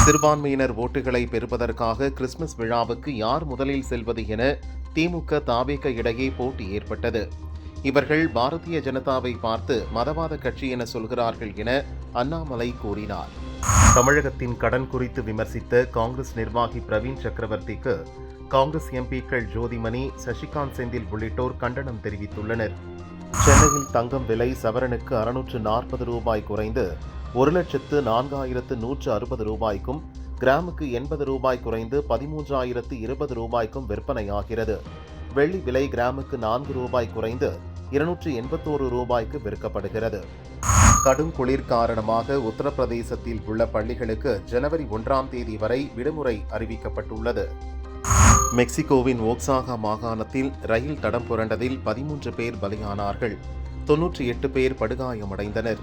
சிறுபான்மையினர் ஓட்டுகளை பெறுவதற்காக கிறிஸ்துமஸ் விழாவுக்கு யார் முதலில் செல்வது என திமுக தாவேக இடையே போட்டி ஏற்பட்டது. இவர்கள் பாரதிய ஜனதாவை பார்த்து மதவாத கட்சி என சொல்கிறார்கள் என அண்ணாமலை கூறினார். தமிழகத்தின் கடன் குறித்து விமர்சித்த காங்கிரஸ் நிர்வாகி பிரவீன் சக்கரவர்த்திக்கு காங்கிரஸ் எம்பிக்கள் ஜோதிமணி, சசிகாந்த் செந்தில் உள்ளிட்டோர் கண்டனம் தெரிவித்துள்ளனர். சென்னையில் தங்கம் விலை சவரனுக்கு 640 ரூபாய் குறைந்து 1,04,160 ரூபாய்க்கும், கிராமுக்கு 80 ரூபாய் குறைந்து 13,020 ரூபாய்க்கும் விற்பனையாகிறது. வெள்ளி விலை கிராமுக்கு 4 ரூபாய் குறைந்து 281 ரூபாய்க்கு விற்கப்படுகிறது. கடும் குளிர் காரணமாக உத்தரப்பிரதேசத்தில் உள்ள பள்ளிகளுக்கு ஜனவரி 1ஆம் தேதி வரை விடுமுறை அறிவிக்கப்பட்டுள்ளது. மெக்சிகோவின் ஓக்சாகா மாகாணத்தில் ரயில் தடம் புரண்டதில் 13 பேர் பலியானார்கள். 98 பேர் படுகாயமடைந்தனர்.